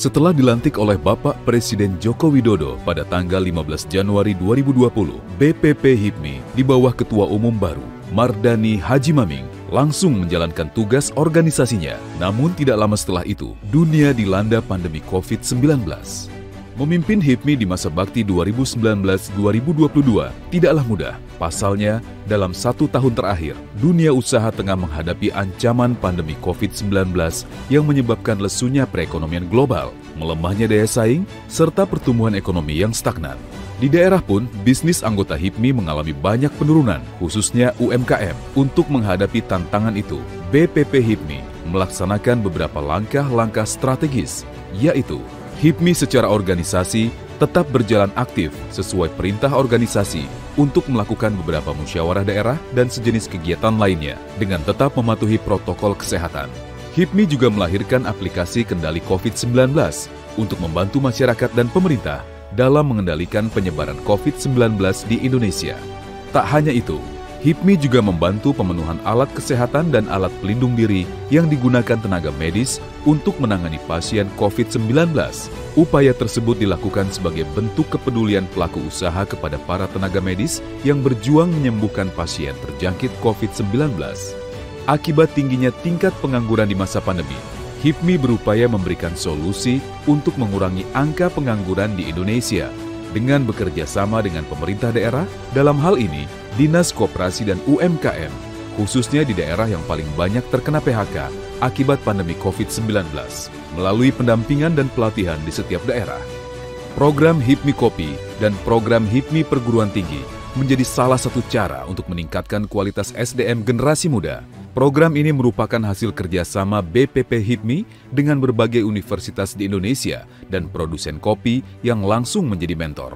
Setelah dilantik oleh Bapak Presiden Joko Widodo pada tanggal 15 Januari 2020, BPP HIPMI di bawah Ketua Umum baru, Mardhani Haji Maming, langsung menjalankan tugas organisasinya. Namun tidak lama setelah itu, dunia dilanda pandemi COVID-19. Memimpin HIPMI di masa bakti 2019-2022 tidaklah mudah. Pasalnya, dalam 1 tahun terakhir, dunia usaha tengah menghadapi ancaman pandemi COVID-19 yang menyebabkan lesunya perekonomian global, melemahnya daya saing, serta pertumbuhan ekonomi yang stagnan. Di daerah pun, bisnis anggota HIPMI mengalami banyak penurunan, khususnya UMKM. Untuk menghadapi tantangan itu, BPP HIPMI melaksanakan beberapa langkah-langkah strategis, yaitu HIPMI secara organisasi tetap berjalan aktif sesuai perintah organisasi untuk melakukan beberapa musyawarah daerah dan sejenis kegiatan lainnya dengan tetap mematuhi protokol kesehatan. HIPMI juga melahirkan aplikasi kendali COVID-19 untuk membantu masyarakat dan pemerintah dalam mengendalikan penyebaran COVID-19 di Indonesia. Tak hanya itu, HIPMI juga membantu pemenuhan alat kesehatan dan alat pelindung diri yang digunakan tenaga medis untuk menangani pasien COVID-19. Upaya tersebut dilakukan sebagai bentuk kepedulian pelaku usaha kepada para tenaga medis yang berjuang menyembuhkan pasien terjangkit COVID-19. Akibat tingginya tingkat pengangguran di masa pandemi, HIPMI berupaya memberikan solusi untuk mengurangi angka pengangguran di Indonesia dengan bekerja sama dengan pemerintah daerah, dalam hal ini Dinas Koperasi dan UMKM, khususnya di daerah yang paling banyak terkena PHK akibat pandemi COVID-19, melalui pendampingan dan pelatihan di setiap daerah. Program HIPMI Kopi dan program HIPMI Perguruan Tinggi menjadi salah satu cara untuk meningkatkan kualitas SDM generasi muda. Program ini merupakan hasil kerjasama BPP HIPMI dengan berbagai universitas di Indonesia dan produsen kopi yang langsung menjadi mentor.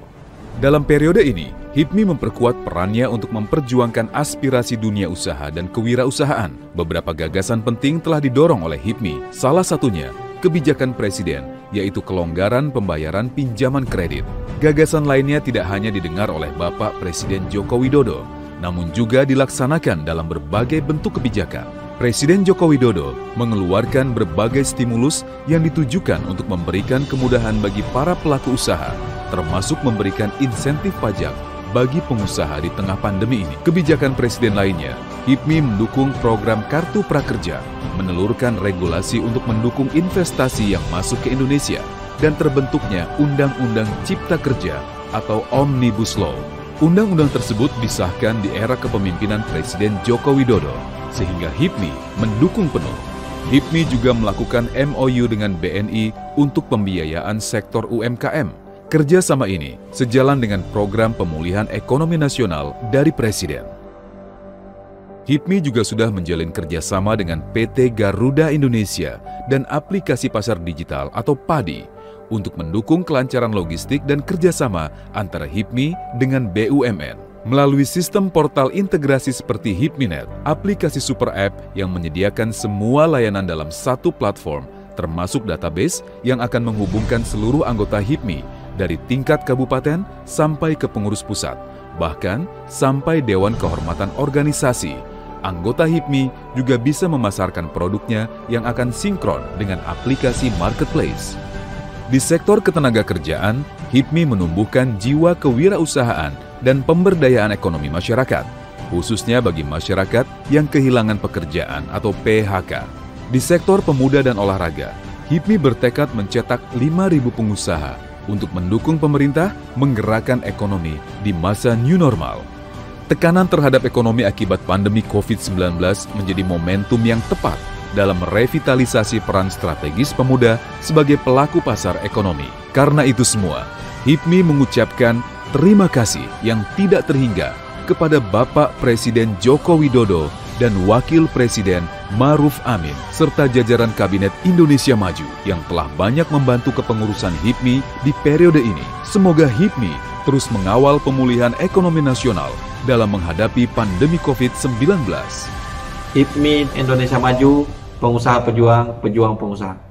Dalam periode ini, HIPMI memperkuat perannya untuk memperjuangkan aspirasi dunia usaha dan kewirausahaan. Beberapa gagasan penting telah didorong oleh HIPMI, salah satunya kebijakan Presiden, yaitu kelonggaran pembayaran pinjaman kredit. Gagasan lainnya tidak hanya didengar oleh Bapak Presiden Joko Widodo, namun juga dilaksanakan dalam berbagai bentuk kebijakan. Presiden Joko Widodo mengeluarkan berbagai stimulus yang ditujukan untuk memberikan kemudahan bagi para pelaku usaha, termasuk memberikan insentif pajak bagi pengusaha di tengah pandemi ini. Kebijakan Presiden lainnya, HIPMI mendukung program Kartu Prakerja, menelurkan regulasi untuk mendukung investasi yang masuk ke Indonesia, dan terbentuknya Undang-Undang Cipta Kerja atau Omnibus Law. Undang-undang tersebut disahkan di era kepemimpinan Presiden Joko Widodo, sehingga HIPMI mendukung penuh. HIPMI juga melakukan MOU dengan BNI untuk pembiayaan sektor UMKM. Kerjasama ini sejalan dengan program pemulihan ekonomi nasional dari Presiden. HIPMI juga sudah menjalin kerjasama dengan PT Garuda Indonesia dan aplikasi pasar digital atau PADI untuk mendukung kelancaran logistik dan kerjasama antara HIPMI dengan BUMN. Melalui sistem portal integrasi seperti HIPMInet, aplikasi super app yang menyediakan semua layanan dalam satu platform, termasuk database yang akan menghubungkan seluruh anggota HIPMI dari tingkat kabupaten sampai ke pengurus pusat, bahkan sampai Dewan Kehormatan Organisasi. Anggota HIPMI juga bisa memasarkan produknya yang akan sinkron dengan aplikasi marketplace. Di sektor ketenagakerjaan, HIPMI menumbuhkan jiwa kewirausahaan dan pemberdayaan ekonomi masyarakat, khususnya bagi masyarakat yang kehilangan pekerjaan atau PHK. Di sektor pemuda dan olahraga, HIPMI bertekad mencetak 5.000 pengusaha untuk mendukung pemerintah menggerakkan ekonomi di masa new normal. Tekanan terhadap ekonomi akibat pandemi COVID-19 menjadi momentum yang tepat dalam merevitalisasi peran strategis pemuda sebagai pelaku pasar ekonomi. Karena itu semua, HIPMI mengucapkan terima kasih yang tidak terhingga kepada Bapak Presiden Joko Widodo dan Wakil Presiden Ma'ruf Amin, serta jajaran Kabinet Indonesia Maju yang telah banyak membantu kepengurusan HIPMI di periode ini. Semoga HIPMI terus mengawal pemulihan ekonomi nasional dalam menghadapi pandemi COVID-19. HIPMI Indonesia Maju, pengusaha pejuang, pejuang pengusaha.